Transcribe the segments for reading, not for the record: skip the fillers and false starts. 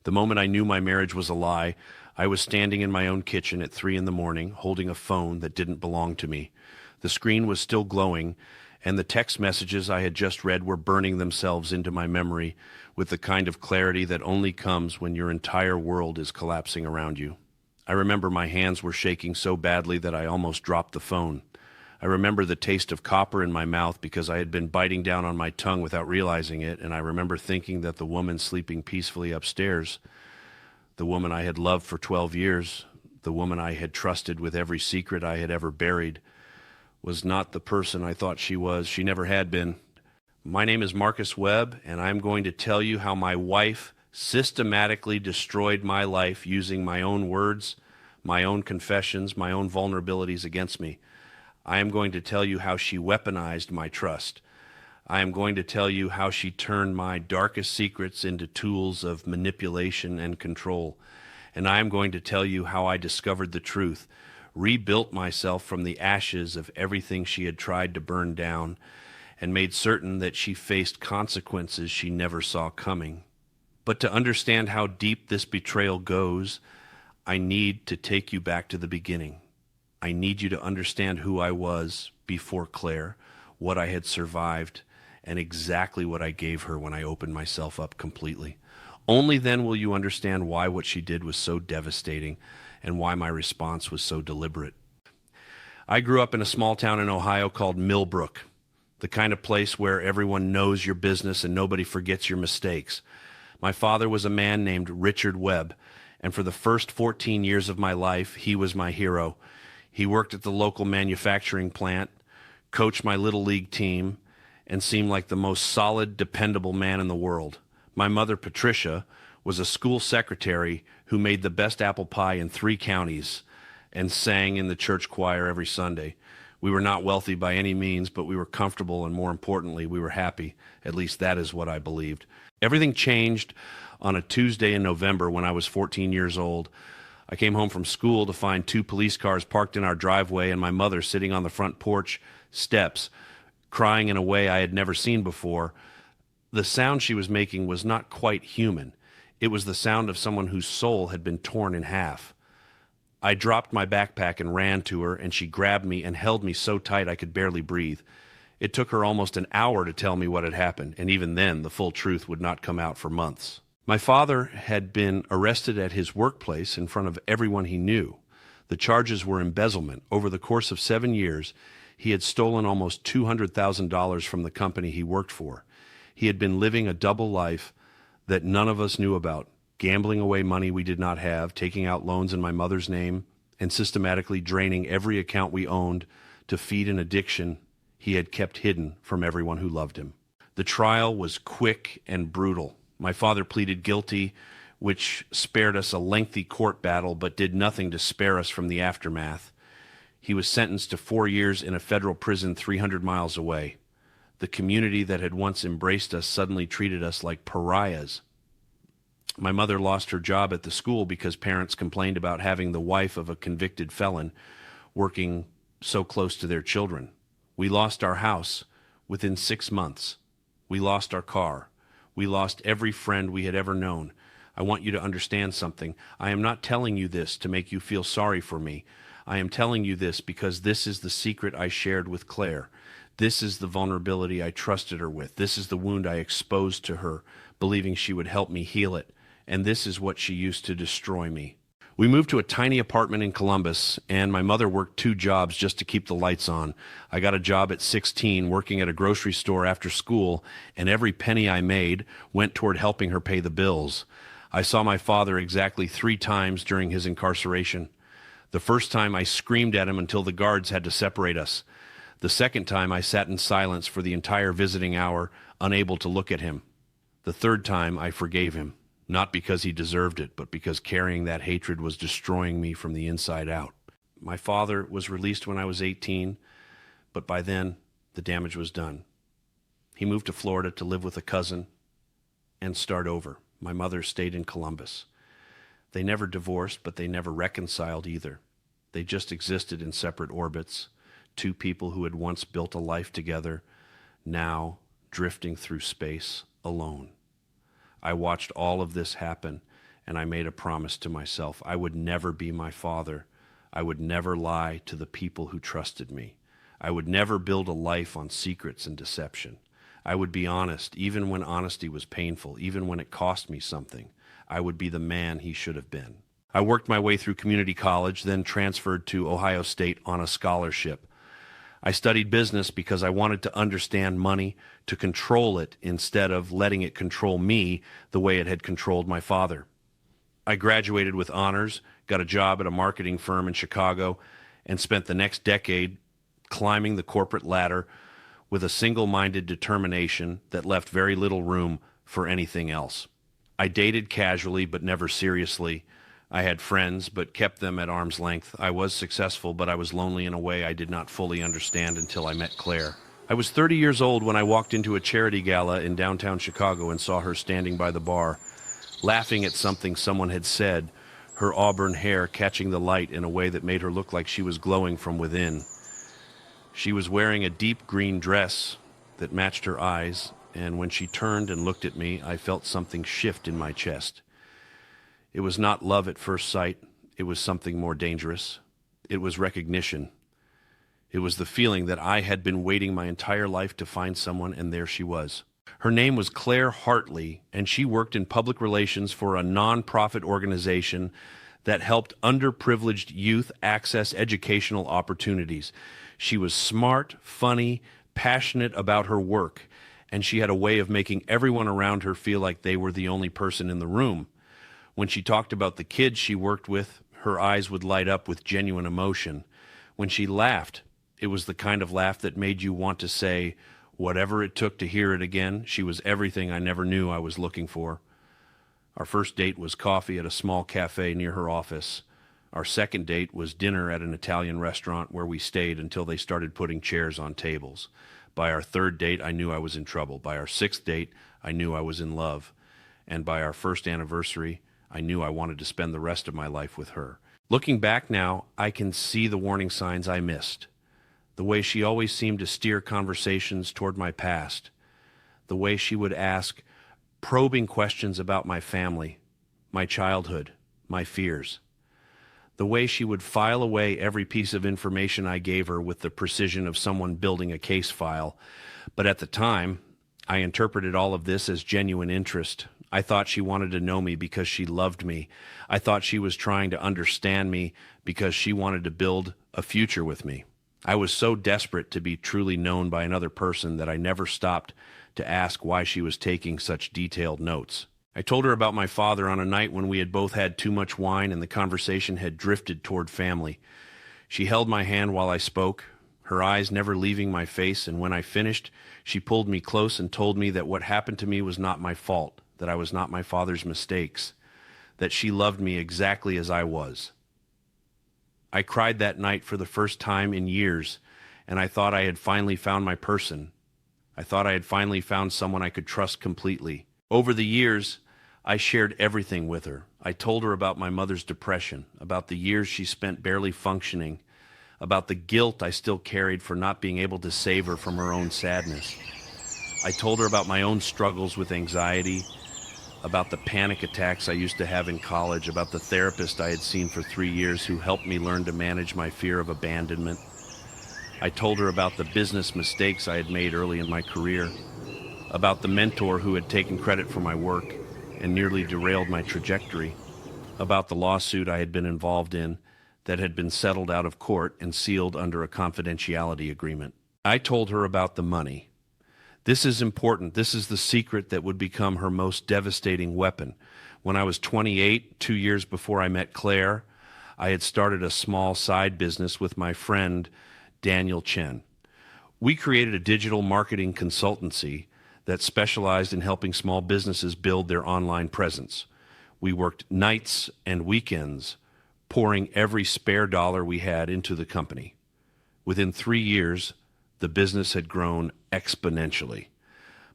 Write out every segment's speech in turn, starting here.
The moment I knew my marriage was a lie, I was standing in my own kitchen at 3 in the morning, holding a phone that didn't belong to me. The screen was still glowing, and the text messages I had just read were burning themselves into my memory with the kind of clarity that only comes when your entire world is collapsing around you. I remember my hands were shaking so badly that I almost dropped the phone. I remember the taste of copper in my mouth because I had been biting down on my tongue without realizing it, and I remember thinking that the woman sleeping peacefully upstairs, the woman I had loved for 12 years, the woman I had trusted with every secret I had ever buried, was not the person I thought she was. She never had been. My name is Marcus Webb, and I'm going to tell you how my wife systematically destroyed my life using my own words, my own confessions, my own vulnerabilities against me. I am going to tell you how she weaponized my trust. I am going to tell you how she turned my darkest secrets into tools of manipulation and control. And I am going to tell you how I discovered the truth, rebuilt myself from the ashes of everything she had tried to burn down, and made certain that she faced consequences she never saw coming. But to understand how deep this betrayal goes, I need to take you back to the beginning. I need you to understand who I was before Claire, what I had survived, and exactly what I gave her when I opened myself up completely. Only then will you understand why what she did was so devastating and why my response was so deliberate. I grew up in a small town in Ohio called Millbrook, the kind of place where everyone knows your business and nobody forgets your mistakes. My father was a man named Richard Webb, and for the first 14 years of my life, he was my hero. He worked at the local manufacturing plant, coached my little league team, and seemed like the most solid, dependable man in the world. My mother, Patricia, was a school secretary who made the best apple pie in 3 counties and sang in the church choir every Sunday. We were not wealthy by any means, but we were comfortable, and more importantly, we were happy. At least that is what I believed. Everything changed on a Tuesday in November when I was 14 years old. I came home from school to find 2 police cars parked in our driveway and my mother sitting on the front porch steps, crying in a way I had never seen before. The sound she was making was not quite human. It was the sound of someone whose soul had been torn in half. I dropped my backpack and ran to her, and she grabbed me and held me so tight I could barely breathe. It took her almost an hour to tell me what had happened, and even then the full truth would not come out for months. My father had been arrested at his workplace in front of everyone he knew. The charges were embezzlement. Over the course of 7 years, he had stolen almost $200,000 from the company he worked for. He had been living a double life that none of us knew about, gambling away money we did not have, taking out loans in my mother's name, and systematically draining every account we owned to feed an addiction he had kept hidden from everyone who loved him. The trial was quick and brutal. My father pleaded guilty, which spared us a lengthy court battle, but did nothing to spare us from the aftermath. He was sentenced to 4 years in a federal prison 300 miles away. The community that had once embraced us suddenly treated us like pariahs. My mother lost her job at the school because parents complained about having the wife of a convicted felon working so close to their children. We lost our house within 6 months. We lost our car. We lost every friend we had ever known. I want you to understand something. I am not telling you this to make you feel sorry for me. I am telling you this because this is the secret I shared with Claire. This is the vulnerability I trusted her with. This is the wound I exposed to her, believing she would help me heal it. And this is what she used to destroy me. We moved to a tiny apartment in Columbus, and my mother worked 2 jobs just to keep the lights on. I got a job at 16 working at a grocery store after school, and every penny I made went toward helping her pay the bills. I saw my father exactly 3 times during his incarceration. The first time I screamed at him until the guards had to separate us. The second time I sat in silence for the entire visiting hour, unable to look at him. The third time I forgave him. Not because he deserved it, but because carrying that hatred was destroying me from the inside out. My father was released when I was 18, but by then, the damage was done. He moved to Florida to live with a cousin and start over. My mother stayed in Columbus. They never divorced, but they never reconciled either. They just existed in separate orbits, 2 people who had once built a life together, now drifting through space alone. I watched all of this happen and I made a promise to myself. I would never be my father. I would never lie to the people who trusted me. I would never build a life on secrets and deception. I would be honest, even when honesty was painful, even when it cost me something. I would be the man he should have been. I worked my way through community college, then transferred to Ohio State on a scholarship. I studied business because I wanted to understand money, to control it instead of letting it control me the way it had controlled my father. I graduated with honors, got a job at a marketing firm in Chicago, and spent the next decade climbing the corporate ladder with a single-minded determination that left very little room for anything else. I dated casually but never seriously. I had friends but kept them at arm's length. I was successful, but I was lonely in a way I did not fully understand until I met Claire. I was 30 years old when I walked into a charity gala in downtown Chicago and saw her standing by the bar, laughing at something someone had said, her auburn hair catching the light in a way that made her look like she was glowing from within. She was wearing a deep green dress that matched her eyes, and when she turned and looked at me, I felt something shift in my chest. It was not love at first sight. It was something more dangerous. It was recognition. It was the feeling that I had been waiting my entire life to find someone, and there she was. Her name was Claire Hartley, and she worked in public relations for a nonprofit organization that helped underprivileged youth access educational opportunities. She was smart, funny, passionate about her work, and she had a way of making everyone around her feel like they were the only person in the room. When she talked about the kids she worked with, her eyes would light up with genuine emotion. When she laughed, it was the kind of laugh that made you want to say, whatever it took to hear it again. She was everything I never knew I was looking for. Our first date was coffee at a small cafe near her office. Our second date was dinner at an Italian restaurant where we stayed until they started putting chairs on tables. By our third date, I knew I was in trouble. By our sixth date, I knew I was in love. And by our first anniversary, I knew I wanted to spend the rest of my life with her. Looking back now, I can see the warning signs I missed. The way she always seemed to steer conversations toward my past. The way she would ask probing questions about my family, my childhood, my fears. The way she would file away every piece of information I gave her with the precision of someone building a case file. But at the time, I interpreted all of this as genuine interest. I thought she wanted to know me because she loved me. I thought she was trying to understand me because she wanted to build a future with me. I was so desperate to be truly known by another person that I never stopped to ask why she was taking such detailed notes. I told her about my father on a night when we had both had too much wine and the conversation had drifted toward family. She held my hand while I spoke, her eyes never leaving my face, and when I finished, she pulled me close and told me that what happened to me was not my fault, that I was not my father's mistakes, that she loved me exactly as I was. I cried that night for the first time in years, and I thought I had finally found my person. I thought I had finally found someone I could trust completely. Over the years, I shared everything with her. I told her about my mother's depression, about the years she spent barely functioning, about the guilt I still carried for not being able to save her from her own sadness. I told her about my own struggles with anxiety, about the panic attacks I used to have in college, about the therapist I had seen for 3 years who helped me learn to manage my fear of abandonment. I told her about the business mistakes I had made early in my career, about the mentor who had taken credit for my work and nearly derailed my trajectory, about the lawsuit I had been involved in that had been settled out of court and sealed under a confidentiality agreement. I told her about the money. This is important. This is the secret that would become her most devastating weapon. When I was 28, 2 years before I met Claire, I had started a small side business with my friend, Daniel Chen. We created a digital marketing consultancy that specialized in helping small businesses build their online presence. We worked nights and weekends, pouring every spare dollar we had into the company. Within 3 years, the business had grown exponentially.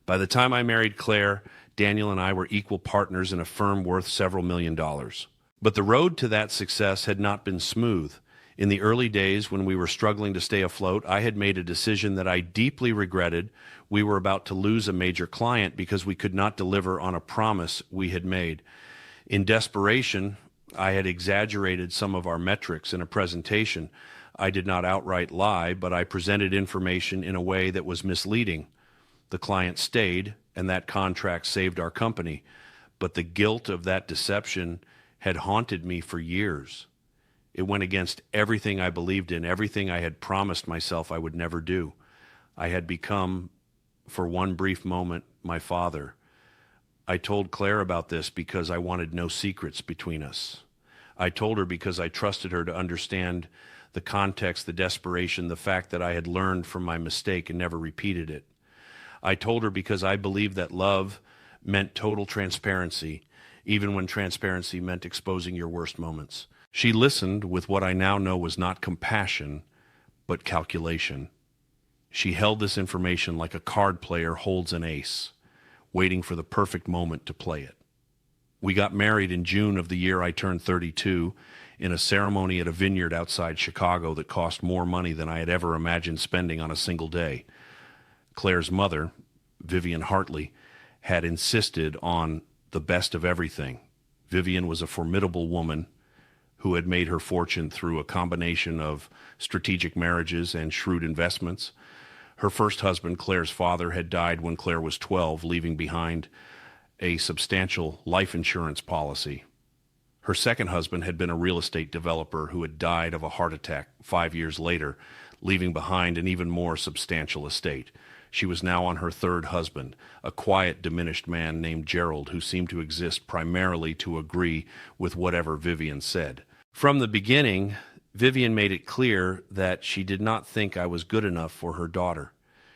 By the time I married Claire, Daniel and I were equal partners in a firm worth several $1,000,000. But the road to that success had not been smooth. In the early days when we were struggling to stay afloat, I had made a decision that I deeply regretted. We were about to lose a major client because we could not deliver on a promise we had made. In desperation, I had exaggerated some of our metrics in a presentation. I did not outright lie, but I presented information in a way that was misleading. The client stayed, and that contract saved our company. But the guilt of that deception had haunted me for years. It went against everything I believed in, everything I had promised myself I would never do. I had become, for one brief moment, my father. I told Claire about this because I wanted no secrets between us. I told her because I trusted her to understand the context, the desperation, the fact that I had learned from my mistake and never repeated it. I told her because I believed that love meant total transparency, even when transparency meant exposing your worst moments. She listened with what I now know was not compassion, but calculation. She held this information like a card player holds an ace, waiting for the perfect moment to play it. We got married in June of the year I turned 32 in a ceremony at a vineyard outside Chicago that cost more money than I had ever imagined spending on a single day. Claire's mother, Vivian Hartley, had insisted on the best of everything. Vivian was a formidable woman who had made her fortune through a combination of strategic marriages and shrewd investments. Her first husband, Claire's father, had died when Claire was 12, leaving behind a substantial life insurance policy. Her second husband had been a real estate developer who had died of a heart attack 5 years later, leaving behind an even more substantial estate. She was now on her third husband, a quiet, diminished man named Gerald, who seemed to exist primarily to agree with whatever Vivian said. From the beginning, Vivian made it clear that she did not think I was good enough for her daughter.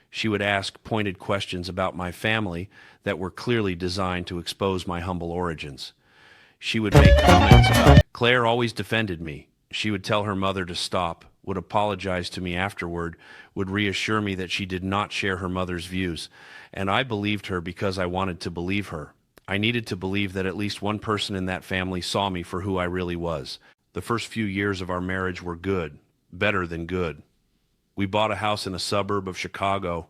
She would ask pointed questions about my family that were clearly designed to expose my humble origins. She would make comments about Claire always defended me. She would tell her mother to stop, would apologize to me afterward, would reassure me that she did not share her mother's views. And I believed her because I wanted to believe her. I needed to believe that at least one person in that family saw me for who I really was. The first few years of our marriage were good, better than good. We bought a house in a suburb of Chicago,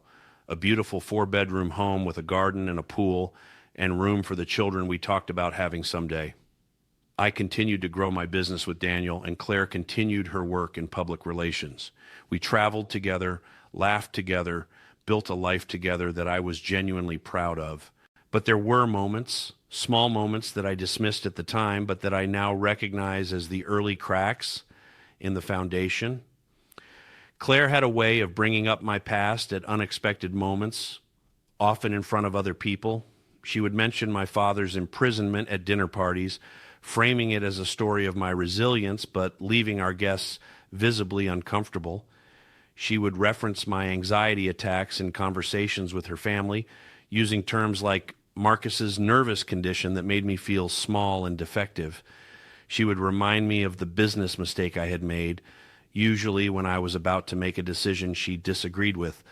a beautiful 4-bedroom home with a garden and a pool and room for the children we talked about having someday. I continued to grow my business with Daniel, and Claire continued her work in public relations. We traveled together, laughed together, built a life together that I was genuinely proud of. But there were moments, small moments that I dismissed at the time, but that I now recognize as the early cracks in the foundation. Claire had a way of bringing up my past at unexpected moments, often in front of other people. She would mention my father's imprisonment at dinner parties, framing it as a story of my resilience, but leaving our guests visibly uncomfortable. She would reference my anxiety attacks in conversations with her family, using terms like Marcus's nervous condition that made me feel small and defective. She would remind me of the business mistake I had made, usually when I was about to make a decision she disagreed with,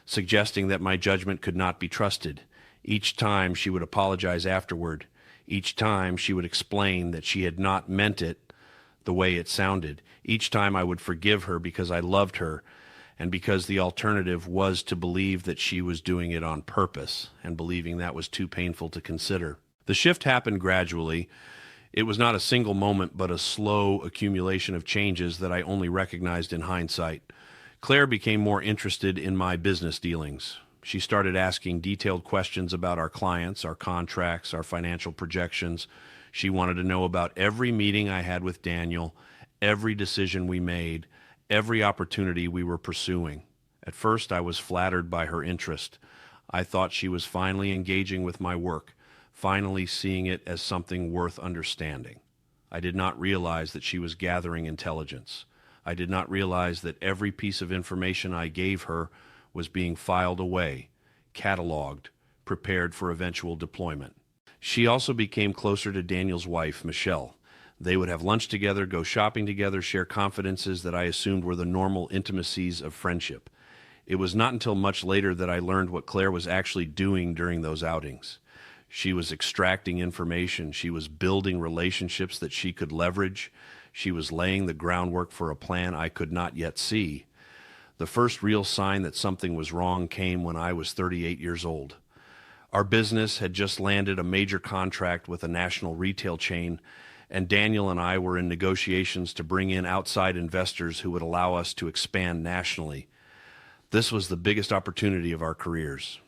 suggesting that my judgment could not be trusted. Each time she would apologize afterward. Each time she would explain that she had not meant it the way it sounded. Each time I would forgive her because I loved her and because the alternative was to believe that she was doing it on purpose, and believing that was too painful to consider. The shift happened gradually. It was not a single moment, but a slow accumulation of changes that I only recognized in hindsight. Claire became more interested in my business dealings. She started asking detailed questions about our clients, our contracts, our financial projections. She wanted to know about every meeting I had with Daniel, every decision we made, every opportunity we were pursuing. At first, I was flattered by her interest. I thought she was finally engaging with my work, finally seeing it as something worth understanding. I did not realize that she was gathering intelligence. I did not realize that every piece of information I gave her was being filed away, cataloged, prepared for eventual deployment. She also became closer to Daniel's wife, Michelle. They would have lunch together, go shopping together, share confidences that I assumed were the normal intimacies of friendship. It was not until much later that I learned what Claire was actually doing during those outings. She was extracting information. She was building relationships that she could leverage. She was laying the groundwork for a plan I could not yet see. The first real sign that something was wrong came when I was 38 years old. Our business had just landed a major contract with a national retail chain, and Daniel and I were in negotiations to bring in outside investors who would allow us to expand nationally. This was the biggest opportunity of our careers.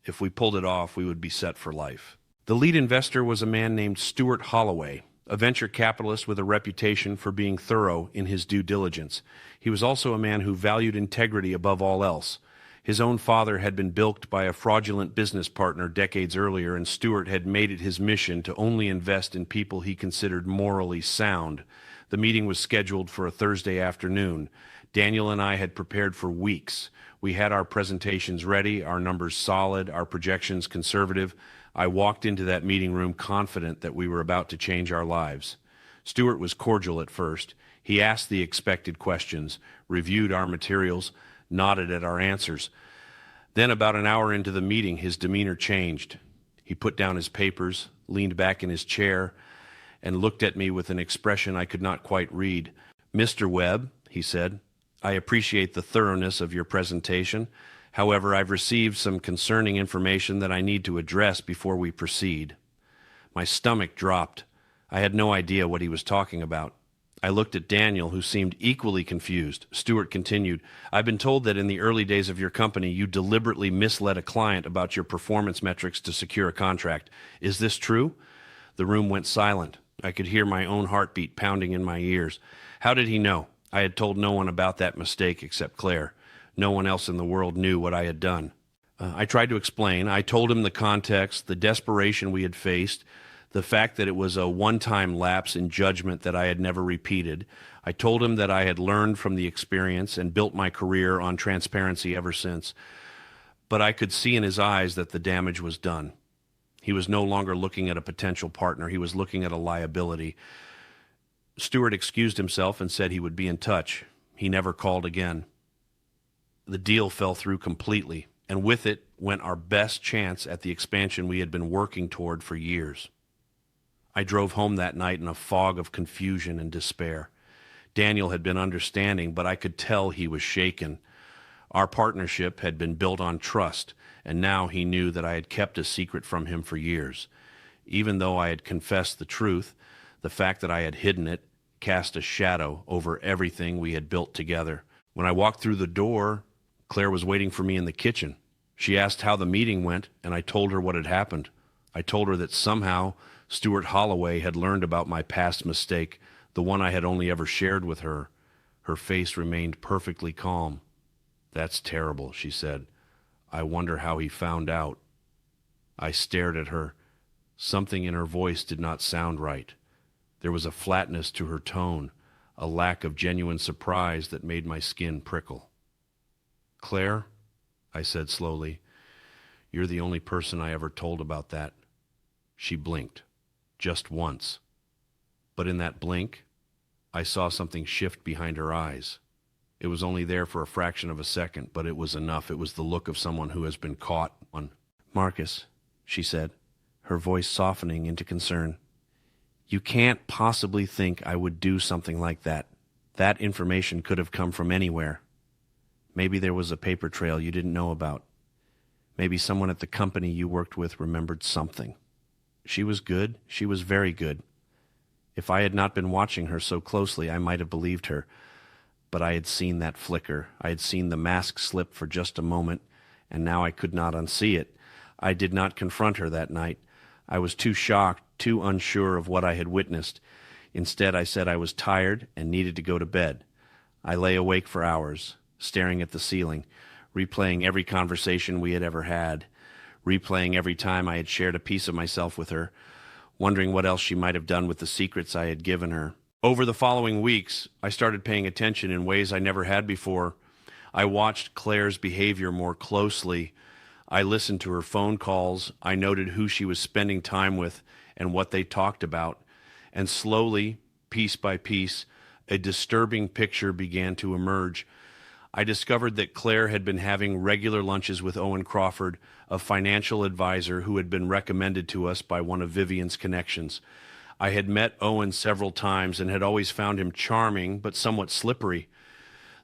If we pulled it off, we would be set for life. The lead investor was a man named Stuart Holloway, a venture capitalist with a reputation for being thorough in his due diligence. He was also a man who valued integrity above all else. His own father had been bilked by a fraudulent business partner decades earlier, and Stuart had made it his mission to only invest in people he considered morally sound. The meeting was scheduled for a Thursday afternoon. Daniel and I had prepared for weeks. We had our presentations ready, our numbers solid, our projections conservative. I walked into that meeting room confident that we were about to change our lives. Stuart was cordial at first. He asked the expected questions, reviewed our materials, nodded at our answers. Then, about an hour into the meeting, his demeanor changed. He put down his papers, leaned back in his chair, and looked at me with an expression I could not quite read. "Mr. Webb," he said, "I appreciate the thoroughness of your presentation. However, I've received some concerning information that I need to address before we proceed." My stomach dropped. I had no idea what he was talking about. I looked at Daniel, who seemed equally confused. Stuart continued, "I've been told that in the early days of your company, you deliberately misled a client about your performance metrics to secure a contract. Is this true?" The room went silent. I could hear my own heartbeat pounding in my ears. How did he know? I had told no one about that mistake except Claire. No one else in the world knew what I had done. I tried to explain. I told him the context, the desperation we had faced, the fact that it was a one-time lapse in judgment that I had never repeated. I told him that I had learned from the experience and built my career on transparency ever since. But I could see in his eyes that the damage was done. He was no longer looking at a potential partner. He was looking at a liability. Stuart excused himself and said he would be in touch. He never called again. The deal fell through completely, and with it went our best chance at the expansion we had been working toward for years. I drove home that night in a fog of confusion and despair. Daniel had been understanding, but I could tell he was shaken. Our partnership had been built on trust, and now he knew that I had kept a secret from him for years. Even though I had confessed the truth, the fact that I had hidden it cast a shadow over everything we had built together. When I walked through the door, Claire was waiting for me in the kitchen. She asked how the meeting went, and I told her what had happened. I told her that somehow Stuart Holloway had learned about my past mistake, the one I had only ever shared with her. Her face remained perfectly calm. "That's terrible," she said. "I wonder how he found out." I stared at her. Something in her voice did not sound right. There was a flatness to her tone, a lack of genuine surprise that made my skin prickle. "Claire," I said slowly, "you're the only person I ever told about that." She blinked. Just once. But in that blink, I saw something shift behind her eyes. It was only there for a fraction of a second, but it was enough. It was the look of someone who has been caught on. "Marcus," she said, her voice softening into concern, "you can't possibly think I would do something like that. That information could have come from anywhere. Maybe there was a paper trail you didn't know about. Maybe someone at the company you worked with remembered something. She was good. She was very good. If I had not been watching her so closely, I might have believed her. But I had seen that flicker. I had seen the mask slip for just a moment, and now I could not unsee it. I did not confront her that night. I was too shocked, too unsure of what I had witnessed. Instead, I said I was tired and needed to go to bed. I lay awake for hours, staring at the ceiling, replaying every conversation we had ever had, replaying every time I had shared a piece of myself with her, wondering what else she might have done with the secrets I had given her. Over the following weeks, I started paying attention in ways I never had before. I watched Claire's behavior more closely. I listened to her phone calls. I noted who she was spending time with and what they talked about. And slowly, piece by piece, a disturbing picture began to emerge. I discovered that Claire had been having regular lunches with Owen Crawford, a financial advisor who had been recommended to us by one of Vivian's connections. I had met Owen several times and had always found him charming, but somewhat slippery.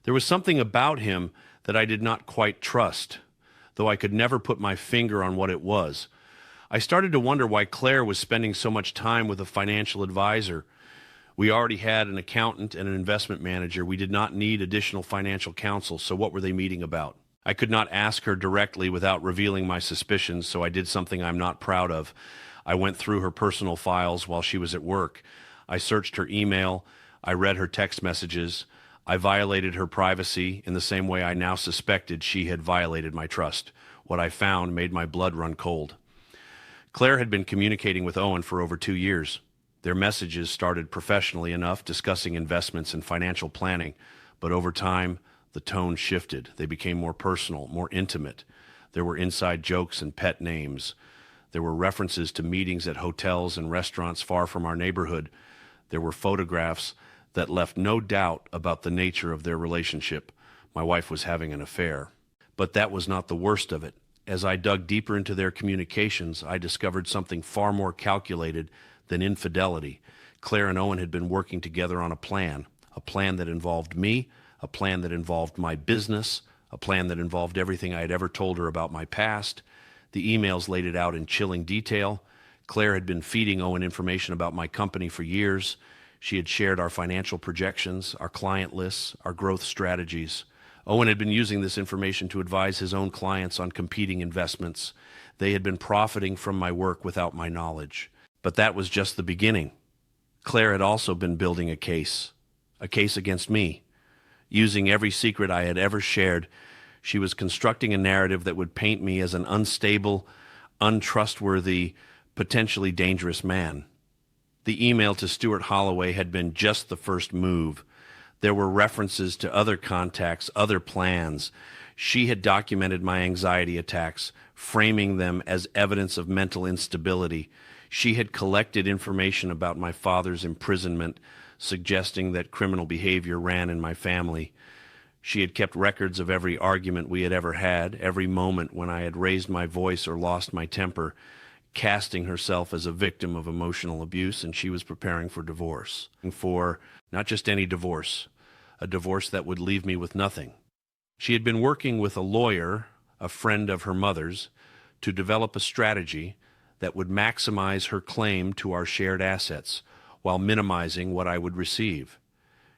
There was something about him that I did not quite trust. though I could never put my finger on what it was. I started to wonder why Claire was spending so much time with a financial advisor. We already had an accountant and an investment manager. We did not need additional financial counsel, so what were they meeting about? I could not ask her directly without revealing my suspicions, so I did something I'm not proud of. I went through her personal files while she was at work. I searched her email. I read her text messages. I violated her privacy in the same way I now suspected she had violated my trust. What I found made my blood run cold. Claire had been communicating with Owen for over 2 years. Their messages started professionally enough, discussing investments and financial planning, but over time, the tone shifted. They became more personal, more intimate. There were inside jokes and pet names. There were references to meetings at hotels and restaurants far from our neighborhood. There were photographs that left no doubt about the nature of their relationship. My wife was having an affair. But that was not the worst of it. As I dug deeper into their communications, I discovered something far more calculated than infidelity. Claire and Owen had been working together on a plan that involved me, a plan that involved my business, a plan that involved everything I had ever told her about my past. The emails laid it out in chilling detail. Claire had been feeding Owen information about my company for years. She had shared our financial projections, our client lists, our growth strategies. Owen had been using this information to advise his own clients on competing investments. They had been profiting from my work without my knowledge. But that was just the beginning. Claire had also been building a case against me. Using every secret I had ever shared, she was constructing a narrative that would paint me as an unstable, untrustworthy, potentially dangerous man. The email to Stuart Holloway had been just the first move. There were references to other contacts, other plans. She had documented my anxiety attacks, framing them as evidence of mental instability. She had collected information about my father's imprisonment, suggesting that criminal behavior ran in my family. She had kept records of every argument we had ever had, every moment when I had raised my voice or lost my temper, casting herself as a victim of emotional abuse, and she was preparing for divorce. For not just any divorce, a divorce that would leave me with nothing. She had been working with a lawyer, a friend of her mother's, to develop a strategy that would maximize her claim to our shared assets while minimizing what I would receive.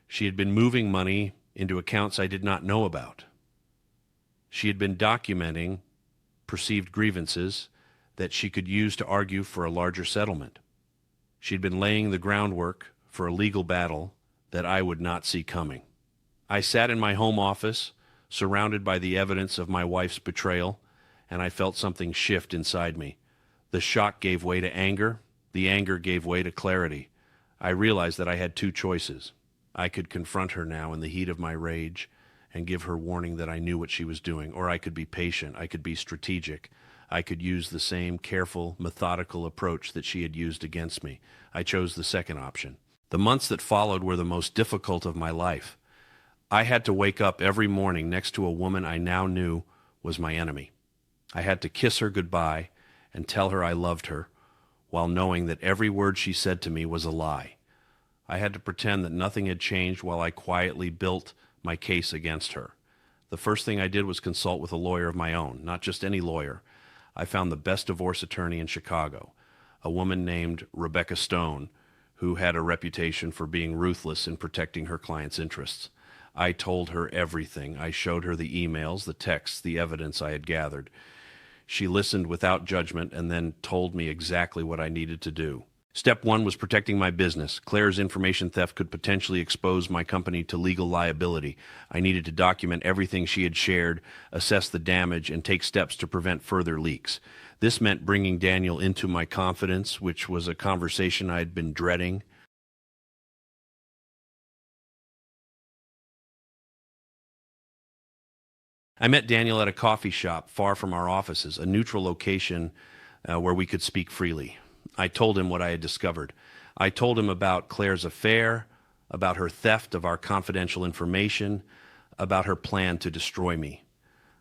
She had been moving money into accounts I did not know about. She had been documenting perceived grievances that she could use to argue for a larger settlement. She had been laying the groundwork for a legal battle that I would not see coming. I sat in my home office, surrounded by the evidence of my wife's betrayal, and I felt something shift inside me. The shock gave way to anger. The anger gave way to clarity. I realized that I had two choices. I could confront her now in the heat of my rage and give her warning that I knew what she was doing, or I could be patient, I could be strategic. I could use the same careful, methodical approach that she had used against me. I chose the second option. The months that followed were the most difficult of my life. I had to wake up every morning next to a woman I now knew was my enemy. I had to kiss her goodbye and tell her I loved her, while knowing that every word she said to me was a lie. I had to pretend that nothing had changed while I quietly built my case against her. The first thing I did was consult with a lawyer of my own, not just any lawyer. I found the best divorce attorney in Chicago, a woman named Rebecca Stone, who had a reputation for being ruthless in protecting her clients' interests. I told her everything. I showed her the emails, the texts, the evidence I had gathered. She listened without judgment and then told me exactly what I needed to do. Step one was protecting my business. Claire's information theft could potentially expose my company to legal liability. I needed to document everything she had shared, assess the damage, and take steps to prevent further leaks. This meant bringing Daniel into my confidence, which was a conversation I had been dreading. I met Daniel at a coffee shop far from our offices, a neutral location where we could speak freely. I told him what I had discovered. I told him about Claire's affair, about her theft of our confidential information, about her plan to destroy me.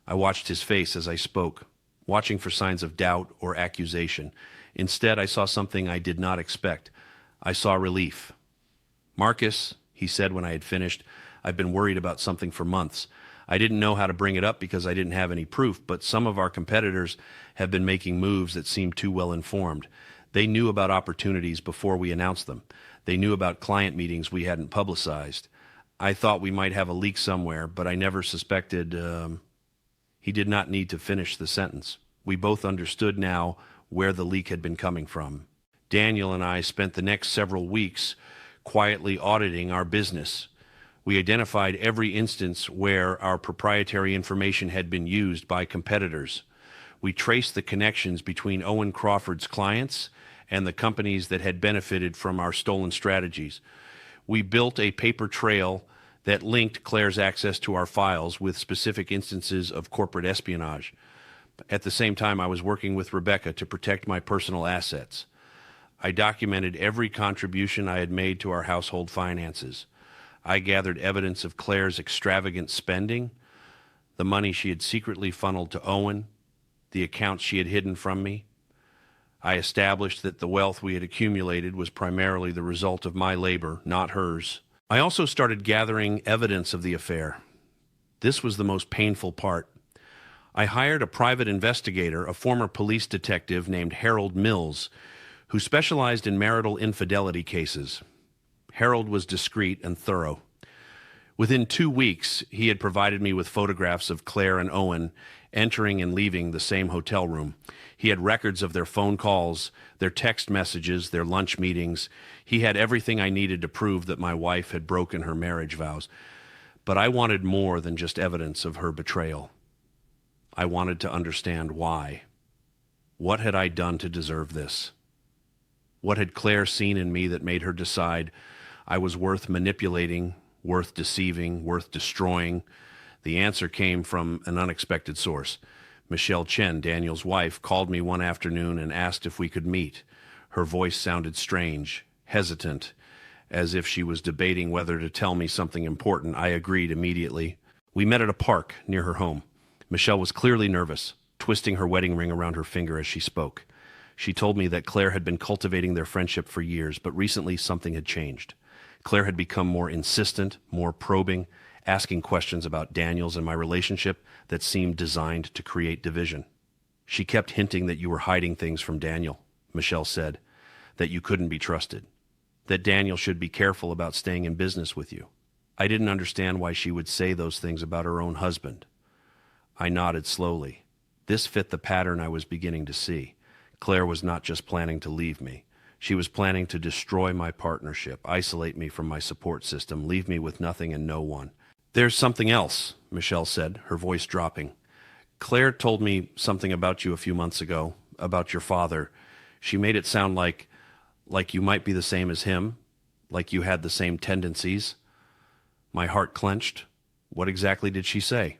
I watched his face as I spoke, watching for signs of doubt or accusation. Instead, I saw something I did not expect. I saw relief. "Marcus," he said when I had finished, "I've been worried about something for months. I didn't know how to bring it up because I didn't have any proof, but some of our competitors have been making moves that seem too well informed. They knew about opportunities before we announced them. They knew about client meetings we hadn't publicized. I thought we might have a leak somewhere, but I never suspected. He did not need to finish the sentence. We both understood now where the leak had been coming from. Daniel and I spent the next several weeks quietly auditing our business. We identified every instance where our proprietary information had been used by competitors. We traced the connections between Owen Crawford's clients and the companies that had benefited from our stolen strategies. We built a paper trail that linked Claire's access to our files with specific instances of corporate espionage. At the same time, I was working with Rebecca to protect my personal assets. I documented every contribution I had made to our household finances. I gathered evidence of Claire's extravagant spending, the money she had secretly funneled to Owen, the accounts she had hidden from me. I established that the wealth we had accumulated was primarily the result of my labor, not hers. I also started gathering evidence of the affair. This was the most painful part. I hired a private investigator, a former police detective named Harold Mills, who specialized in marital infidelity cases. Harold was discreet and thorough. Within 2 weeks, he had provided me with photographs of Claire and Owen entering and leaving the same hotel room. He had records of their phone calls, their text messages, their lunch meetings. He had everything I needed to prove that my wife had broken her marriage vows. But I wanted more than just evidence of her betrayal. I wanted to understand why. What had I done to deserve this? What had Claire seen in me that made her decide I was worth manipulating, worth deceiving, worth destroying? The answer came from an unexpected source. Michelle Chen, Daniel's wife, called me one afternoon and asked if we could meet. Her voice sounded strange, hesitant, as if she was debating whether to tell me something important. I agreed immediately. We met at a park near her home. Michelle was clearly nervous, twisting her wedding ring around her finger as she spoke. She told me that Claire had been cultivating their friendship for years, but recently something had changed. Claire had become more insistent, more probing, asking questions about Daniel's and my relationship that seemed designed to create division. She kept hinting that you were hiding things from Daniel, Michelle said, that you couldn't be trusted, that Daniel should be careful about staying in business with you. I didn't understand why she would say those things about her own husband. I nodded slowly. This fit the pattern I was beginning to see. Claire was not just planning to leave me. She was planning to destroy my partnership, isolate me from my support system, leave me with nothing and no one. There's something else, Michelle said, her voice dropping. Claire told me something about you a few months ago, about your father. She made it sound like you might be the same as him, like you had the same tendencies. My heart clenched. What exactly did she say?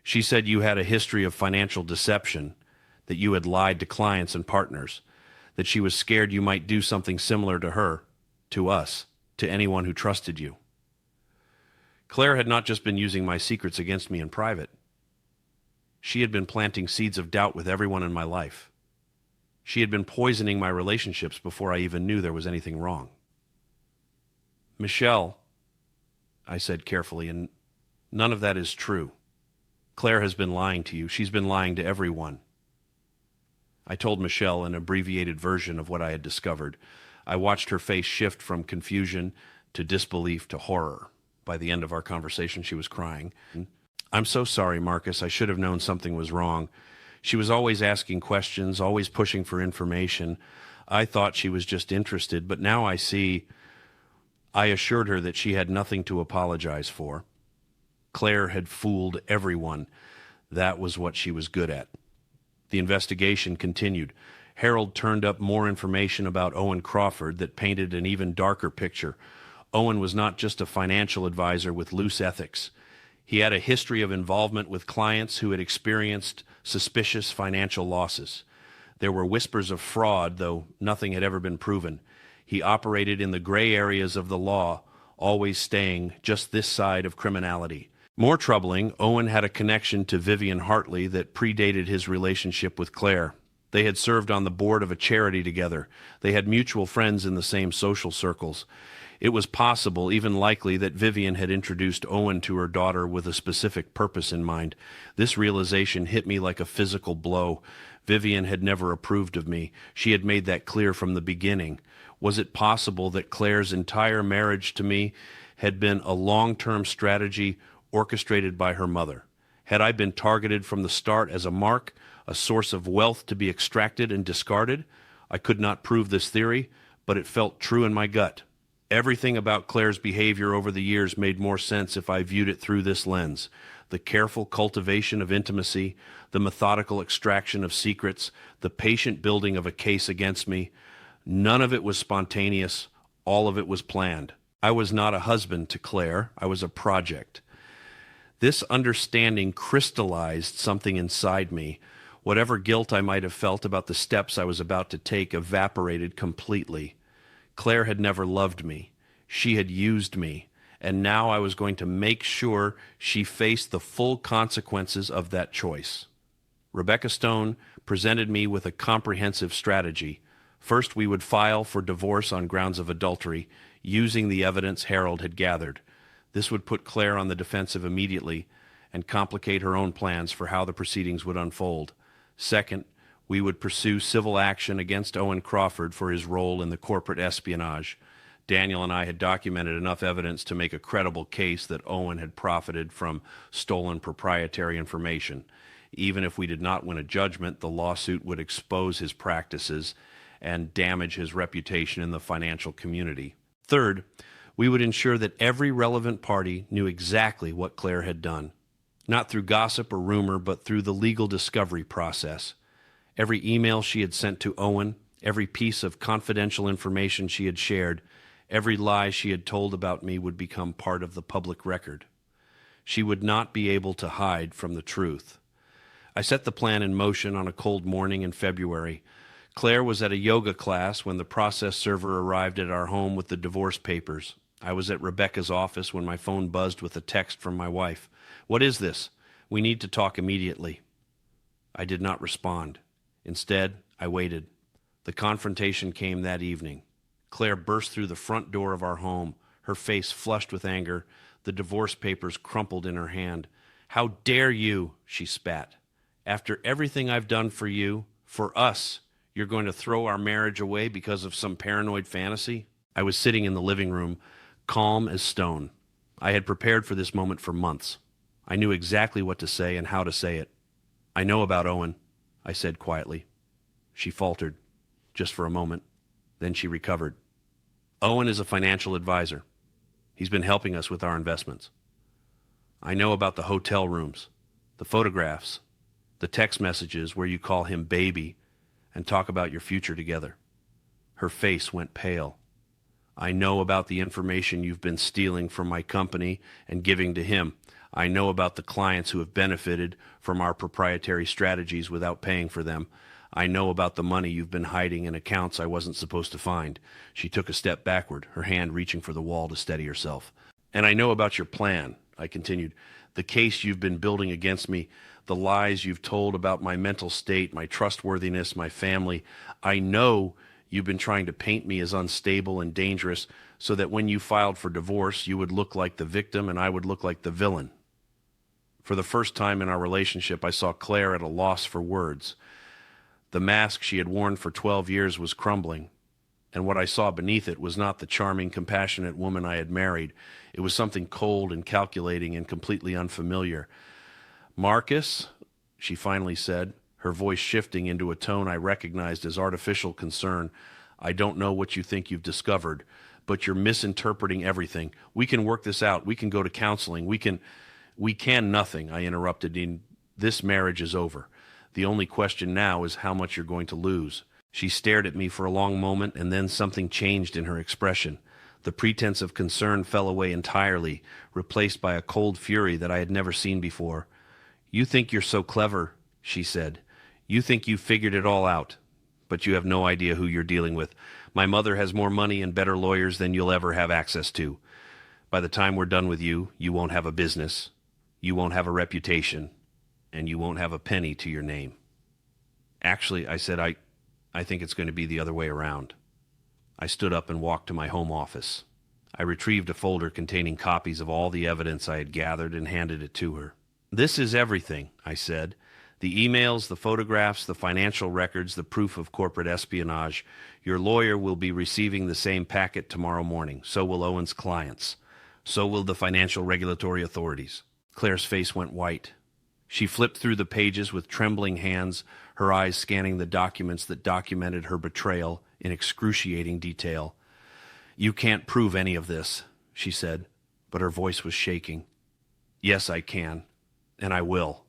She said you had a history of financial deception, that you had lied to clients and partners, that she was scared you might do something similar to her, to us, to anyone who trusted you. Claire had not just been using my secrets against me in private. She had been planting seeds of doubt with everyone in my life. She had been poisoning my relationships before I even knew there was anything wrong. Michelle, I said carefully, and none of that is true. Claire has been lying to you. She's been lying to everyone. I told Michelle an abbreviated version of what I had discovered. I watched her face shift from confusion to disbelief to horror. By the end of our conversation, she was crying. I'm so sorry, Marcus. I should have known something was wrong. She was always asking questions, always pushing for information. I thought she was just interested, but now I see. I assured her that she had nothing to apologize for. Claire had fooled everyone. That was what she was good at. The investigation continued. Harold turned up more information about Owen Crawford that painted an even darker picture. Owen was not just a financial advisor with loose ethics. He had a history of involvement with clients who had experienced suspicious financial losses. There were whispers of fraud, though nothing had ever been proven. He operated in the gray areas of the law, always staying just this side of criminality. More troubling, Owen had a connection to Vivian Hartley that predated his relationship with Claire. They had served on the board of a charity together. They had mutual friends in the same social circles. It was possible, even likely, that Vivian had introduced Owen to her daughter with a specific purpose in mind. This realization hit me like a physical blow. Vivian had never approved of me. She had made that clear from the beginning. Was it possible that Claire's entire marriage to me had been a long-term strategy orchestrated by her mother? Had I been targeted from the start as a mark, a source of wealth to be extracted and discarded? I could not prove this theory, but it felt true in my gut. Everything about Claire's behavior over the years made more sense if I viewed it through this lens. The careful cultivation of intimacy, the methodical extraction of secrets, the patient building of a case against me. None of it was spontaneous. All of it was planned. I was not a husband to Claire. I was a project. This understanding crystallized something inside me. Whatever guilt I might have felt about the steps I was about to take evaporated completely. Claire had never loved me. She had used me, and now I was going to make sure she faced the full consequences of that choice. Rebecca Stone presented me with a comprehensive strategy. First, we would file for divorce on grounds of adultery, using the evidence Harold had gathered. This would put Claire on the defensive immediately and complicate her own plans for how the proceedings would unfold. Second, we would pursue civil action against Owen Crawford for his role in the corporate espionage. Daniel and I had documented enough evidence to make a credible case that Owen had profited from stolen proprietary information. Even if we did not win a judgment, the lawsuit would expose his practices and damage his reputation in the financial community. Third, we would ensure that every relevant party knew exactly what Claire had done, not through gossip or rumor, but through the legal discovery process. Every email she had sent to Owen, every piece of confidential information she had shared, every lie she had told about me would become part of the public record. She would not be able to hide from the truth. I set the plan in motion on a cold morning in February. Claire was at a yoga class when the process server arrived at our home with the divorce papers. I was at Rebecca's office when my phone buzzed with a text from my wife. "What is this? We need to talk immediately." I did not respond. Instead, I waited. The confrontation came that evening. Claire burst through the front door of our home, her face flushed with anger, the divorce papers crumpled in her hand. "How dare you?" she spat. "After everything I've done for you, for us, you're going to throw our marriage away because of some paranoid fantasy?" I was sitting in the living room, calm as stone. I had prepared for this moment for months. I knew exactly what to say and how to say it. "I know about Owen," I said quietly. She faltered, just for a moment. Then she recovered. "Owen is a financial advisor. He's been helping us with our investments. I know about the hotel rooms, the photographs, the text messages where you call him baby and talk about your future together." Her face went pale. "I know about the information you've been stealing from my company and giving to him. I know about the clients who have benefited from our proprietary strategies without paying for them. I know about the money you've been hiding in accounts I wasn't supposed to find." She took a step backward, her hand reaching for the wall to steady herself. "And I know about your plan," I continued. "The case you've been building against me, the lies you've told about my mental state, my trustworthiness, my family. I know you've been trying to paint me as unstable and dangerous so that when you filed for divorce, you would look like the victim and I would look like the villain." For the first time in our relationship, I saw Claire at a loss for words. The mask she had worn for 12 years was crumbling, and what I saw beneath it was not the charming, compassionate woman I had married. It was something cold and calculating and completely unfamiliar. "Marcus," she finally said, her voice shifting into a tone I recognized as artificial concern, "I don't know what you think you've discovered, but you're misinterpreting everything. We can work this out. We can go to counseling. We can nothing," I interrupted. "This marriage is over. The only question now is how much you're going to lose." She stared at me for a long moment, and then something changed in her expression. The pretense of concern fell away entirely, replaced by a cold fury that I had never seen before. "You think you're so clever," she said. "You think you've figured it all out, but you have no idea who you're dealing with. My mother has more money and better lawyers than you'll ever have access to. By the time we're done with you, you won't have a business, you won't have a reputation, and you won't have a penny to your name." "Actually," I said, I think it's going to be the other way around." I stood up and walked to my home office. I retrieved a folder containing copies of all the evidence I had gathered and handed it to her. "This is everything," I said. "The emails, the photographs, the financial records, the proof of corporate espionage. Your lawyer will be receiving the same packet tomorrow morning. So will Owen's clients. So will the financial regulatory authorities." Claire's face went white. She flipped through the pages with trembling hands, her eyes scanning the documents that documented her betrayal in excruciating detail. "You can't prove any of this," she said, but her voice was shaking. "Yes, I can, and I will."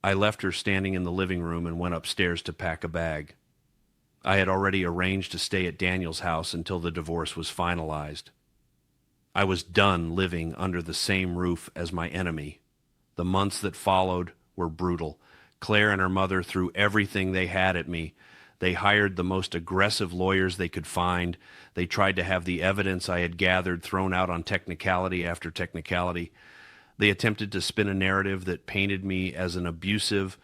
I left her standing in the living room and went upstairs to pack a bag. I had already arranged to stay at Daniel's house until the divorce was finalized. I was done living under the same roof as my enemy. The months that followed were brutal. Claire and her mother threw everything they had at me. They hired the most aggressive lawyers they could find. They tried to have the evidence I had gathered thrown out on technicality after technicality. They attempted to spin a narrative that painted me as an abusive,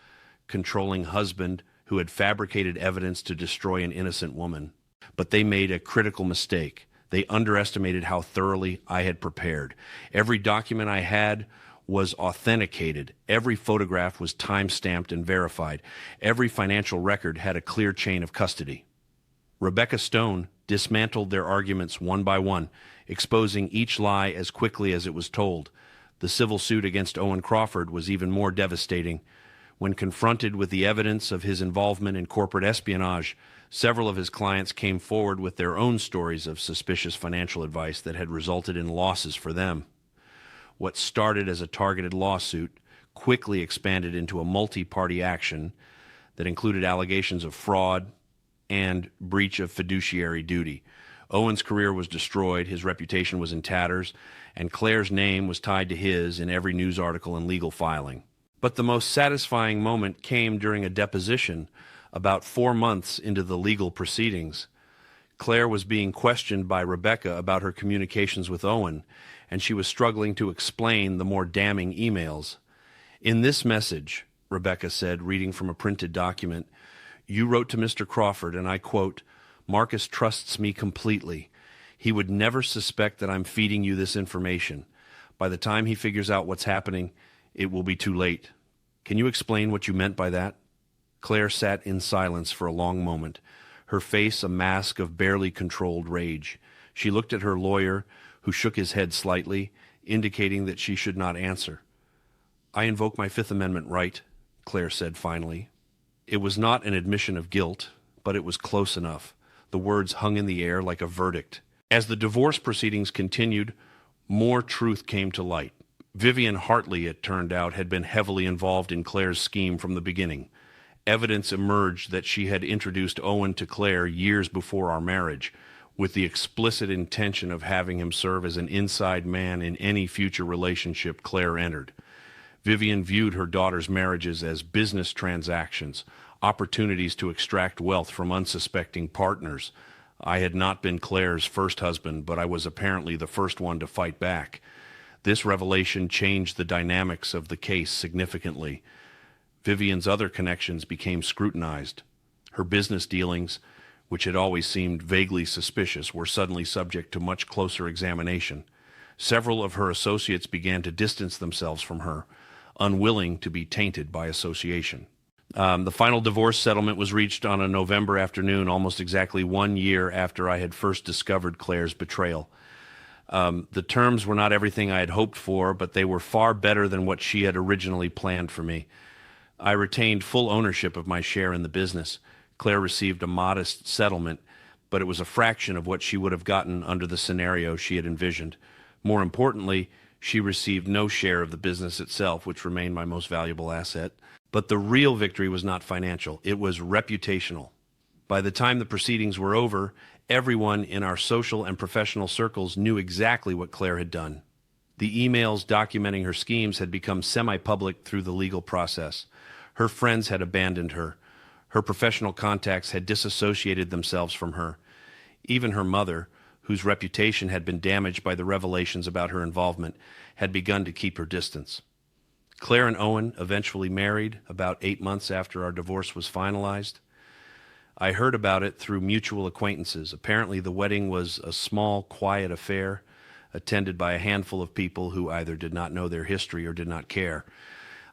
controlling husband who had fabricated evidence to destroy an innocent woman. But they made a critical mistake. They underestimated how thoroughly I had prepared. Every document I had was authenticated. Every photograph was time-stamped and verified. Every financial record had a clear chain of custody. Rebecca Stone dismantled their arguments one by one, exposing each lie as quickly as it was told. The civil suit against Owen Crawford was even more devastating. When confronted with the evidence of his involvement in corporate espionage, several of his clients came forward with their own stories of suspicious financial advice that had resulted in losses for them. What started as a targeted lawsuit quickly expanded into a multi-party action that included allegations of fraud and breach of fiduciary duty. Owen's career was destroyed, his reputation was in tatters, and Claire's name was tied to his in every news article and legal filing. But the most satisfying moment came during a deposition about 4 months into the legal proceedings. Claire was being questioned by Rebecca about her communications with Owen, and she was struggling to explain the more damning emails. "In this message," Rebecca said, reading from a printed document, "you wrote to Mr. Crawford, and I quote, 'Marcus trusts me completely. He would never suspect that I'm feeding you this information. By the time he figures out what's happening, it will be too late.' Can you explain what you meant by that?" Claire sat in silence for a long moment, her face a mask of barely controlled rage. She looked at her lawyer, who shook his head slightly, indicating that she should not answer. "I invoke my Fifth Amendment right," Claire said finally. It was not an admission of guilt, but it was close enough. The words hung in the air like a verdict. As the divorce proceedings continued, more truth came to light. Vivian Hartley, it turned out, had been heavily involved in Claire's scheme from the beginning. Evidence emerged that she had introduced Owen to Claire years before our marriage, with the explicit intention of having him serve as an inside man in any future relationship Claire entered. Vivian viewed her daughter's marriages as business transactions, opportunities to extract wealth from unsuspecting partners. I had not been Claire's first husband, but I was apparently the first one to fight back. This revelation changed the dynamics of the case significantly. Vivian's other connections became scrutinized. Her business dealings, which had always seemed vaguely suspicious, were suddenly subject to much closer examination. Several of her associates began to distance themselves from her, unwilling to be tainted by association. The final divorce settlement was reached on a November afternoon, almost exactly 1 year after I had first discovered Claire's betrayal. The terms were not everything I had hoped for, but they were far better than what she had originally planned for me. I retained full ownership of my share in the business. Claire received a modest settlement, but it was a fraction of what she would have gotten under the scenario she had envisioned. More importantly, she received no share of the business itself, which remained my most valuable asset. But the real victory was not financial. It was reputational. By the time the proceedings were over, everyone in our social and professional circles knew exactly what Claire had done. The emails documenting her schemes had become semi-public through the legal process. Her friends had abandoned her. Her professional contacts had disassociated themselves from her. Even her mother, whose reputation had been damaged by the revelations about her involvement, had begun to keep her distance. Claire and Owen eventually married about 8 months after our divorce was finalized. I heard about it through mutual acquaintances. Apparently, the wedding was a small, quiet affair attended by a handful of people who either did not know their history or did not care.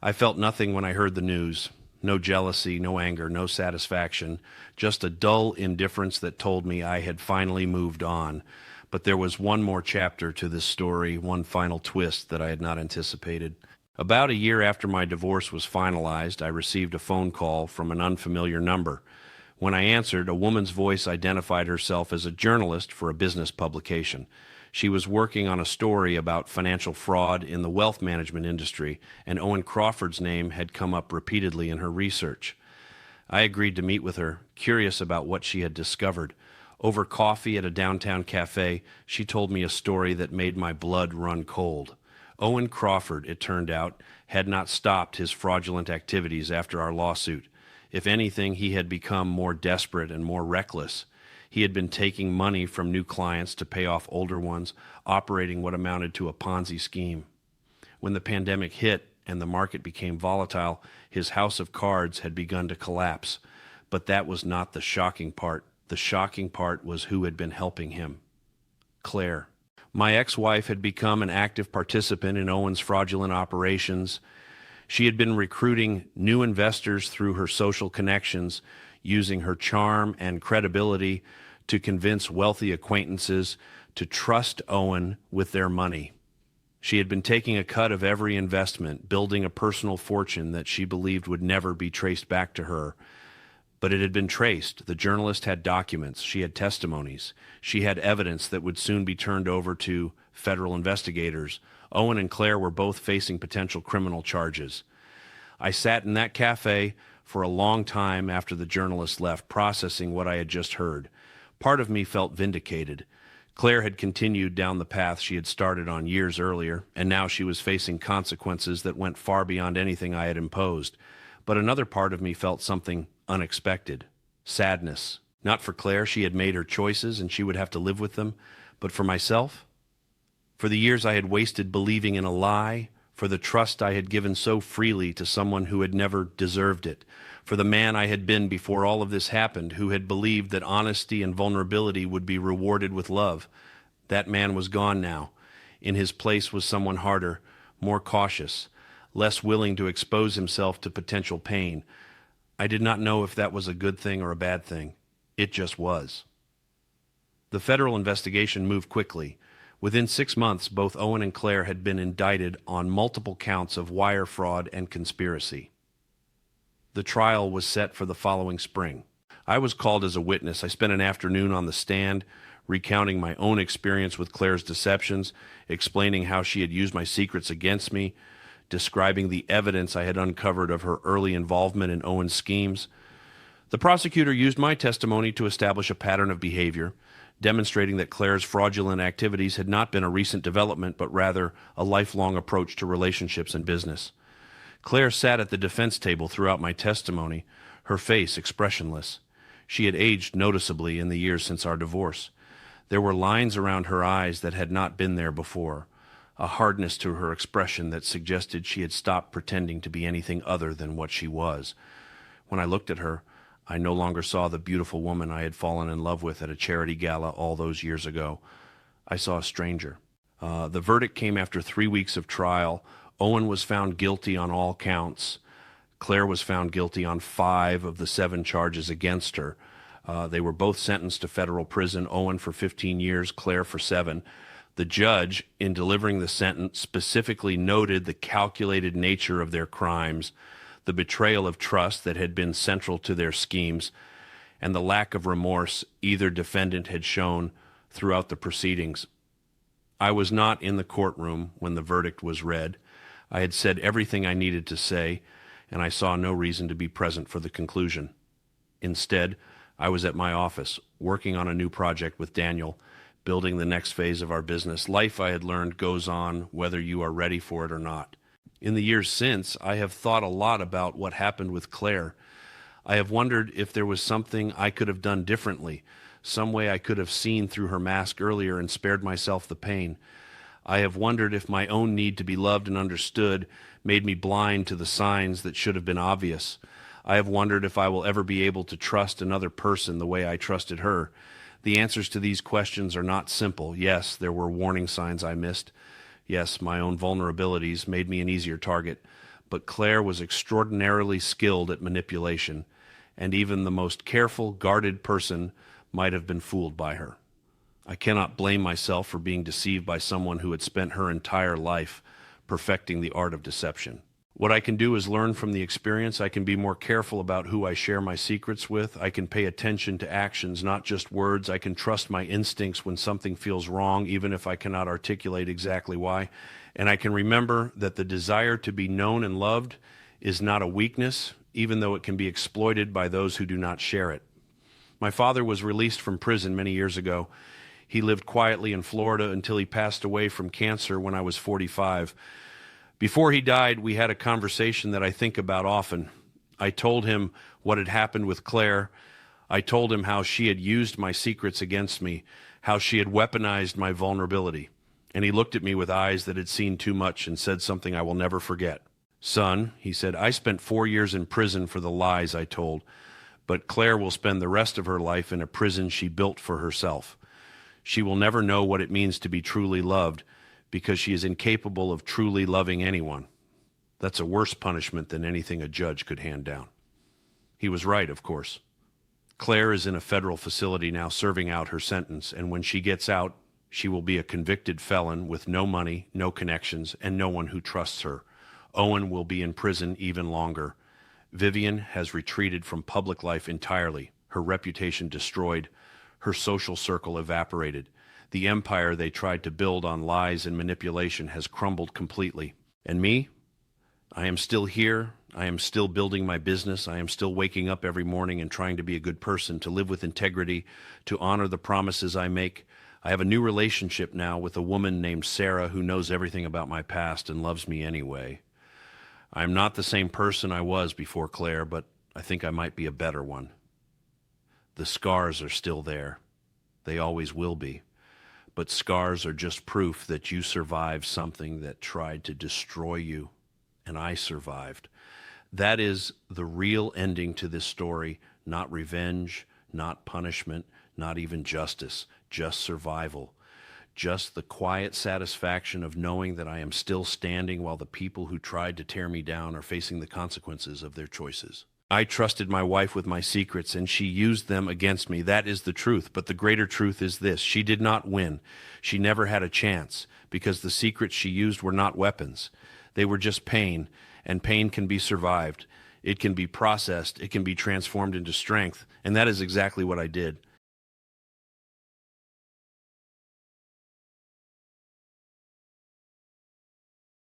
I felt nothing when I heard the news. No jealousy, no anger, no satisfaction, just a dull indifference that told me I had finally moved on. But there was one more chapter to this story, one final twist that I had not anticipated. About a year after my divorce was finalized, I received a phone call from an unfamiliar number. When I answered, a woman's voice identified herself as a journalist for a business publication. She was working on a story about financial fraud in the wealth management industry, and Owen Crawford's name had come up repeatedly in her research. I agreed to meet with her, curious about what she had discovered. Over coffee at a downtown cafe, she told me a story that made my blood run cold. Owen Crawford, it turned out, had not stopped his fraudulent activities after our lawsuit. If anything, he had become more desperate and more reckless. He had been taking money from new clients to pay off older ones, operating what amounted to a Ponzi scheme. When the pandemic hit and the market became volatile, his house of cards had begun to collapse. But that was not the shocking part. The shocking part was who had been helping him. Claire. My ex-wife had become an active participant in Owen's fraudulent operations. She had been recruiting new investors through her social connections, using her charm and credibility to convince wealthy acquaintances to trust Owen with their money. She had been taking a cut of every investment, building a personal fortune that she believed would never be traced back to her. But it had been traced. The journalist had documents. She had testimonies. She had evidence that would soon be turned over to federal investigators. Owen and Claire were both facing potential criminal charges. I sat in that cafe for a long time after the journalist left, processing what I had just heard. Part of me felt vindicated. Claire had continued down the path she had started on years earlier, and now she was facing consequences that went far beyond anything I had imposed. But another part of me felt something unexpected. Sadness. Not for Claire, she had made her choices and she would have to live with them, but for myself? For the years I had wasted believing in a lie, for the trust I had given so freely to someone who had never deserved it, for the man I had been before all of this happened, who had believed that honesty and vulnerability would be rewarded with love. That man was gone now. In his place was someone harder, more cautious, less willing to expose himself to potential pain. I did not know if that was a good thing or a bad thing. It just was. The federal investigation moved quickly. Within 6 months, both Owen and Claire had been indicted on multiple counts of wire fraud and conspiracy. The trial was set for the following spring. I was called as a witness. I spent an afternoon on the stand, recounting my own experience with Claire's deceptions, explaining how she had used my secrets against me, describing the evidence I had uncovered of her early involvement in Owen's schemes. The prosecutor used my testimony to establish a pattern of behavior, demonstrating that Claire's fraudulent activities had not been a recent development, but rather a lifelong approach to relationships and business. Claire sat at the defense table throughout my testimony, her face expressionless. She had aged noticeably in the years since our divorce. There were lines around her eyes that had not been there before, a hardness to her expression that suggested she had stopped pretending to be anything other than what she was. When I looked at her, I no longer saw the beautiful woman I had fallen in love with at a charity gala all those years ago. I saw a stranger. The verdict came after 3 weeks of trial. Owen was found guilty on all counts. Claire was found guilty on 5 of the 7 charges against her. They were both sentenced to federal prison, Owen for 15 years, Claire for 7. The judge, in delivering the sentence, specifically noted the calculated nature of their crimes, the betrayal of trust that had been central to their schemes, and the lack of remorse either defendant had shown throughout the proceedings. I was not in the courtroom when the verdict was read. I had said everything I needed to say, and I saw no reason to be present for the conclusion. Instead, I was at my office, working on a new project with Daniel, building the next phase of our business. Life, I had learned, goes on whether you are ready for it or not. In the years since, I have thought a lot about what happened with Claire. I have wondered if there was something I could have done differently, some way I could have seen through her mask earlier and spared myself the pain. I have wondered if my own need to be loved and understood made me blind to the signs that should have been obvious. I have wondered if I will ever be able to trust another person the way I trusted her. The answers to these questions are not simple. Yes, there were warning signs I missed. Yes, my own vulnerabilities made me an easier target. But Claire was extraordinarily skilled at manipulation, and even the most careful, guarded person might have been fooled by her. I cannot blame myself for being deceived by someone who had spent her entire life perfecting the art of deception. What I can do is learn from the experience. I can be more careful about who I share my secrets with. I can pay attention to actions, not just words. I can trust my instincts when something feels wrong, even if I cannot articulate exactly why. And I can remember that the desire to be known and loved is not a weakness, even though it can be exploited by those who do not share it. My father was released from prison many years ago. He lived quietly in Florida until he passed away from cancer when I was 45. Before he died, we had a conversation that I think about often. I told him what had happened with Claire. I told him how she had used my secrets against me, how she had weaponized my vulnerability. And he looked at me with eyes that had seen too much and said something I will never forget. Son, he said, I spent 4 years in prison for the lies I told, but Claire will spend the rest of her life in a prison she built for herself. She will never know what it means to be truly loved, because she is incapable of truly loving anyone. That's a worse punishment than anything a judge could hand down. He was right, of course. Claire is in a federal facility now serving out her sentence, and when she gets out, she will be a convicted felon with no money, no connections, and no one who trusts her. Owen will be in prison even longer. Vivian has retreated from public life entirely, her reputation destroyed, her social circle evaporated. The empire they tried to build on lies and manipulation has crumbled completely. And me? I am still here. I am still building my business. I am still waking up every morning and trying to be a good person, to live with integrity, to honor the promises I make. I have a new relationship now with a woman named Sarah who knows everything about my past and loves me anyway. I am not the same person I was before Claire, but I think I might be a better one. The scars are still there. They always will be. But scars are just proof that you survived something that tried to destroy you, and I survived. That is the real ending to this story, not revenge, not punishment, not even justice, just survival. Just the quiet satisfaction of knowing that I am still standing while the people who tried to tear me down are facing the consequences of their choices. I trusted my wife with my secrets, and she used them against me. That is the truth. But the greater truth is this. She did not win. She never had a chance, because the secrets she used were not weapons. They were just pain, and pain can be survived. It can be processed. It can be transformed into strength, and that is exactly what I did.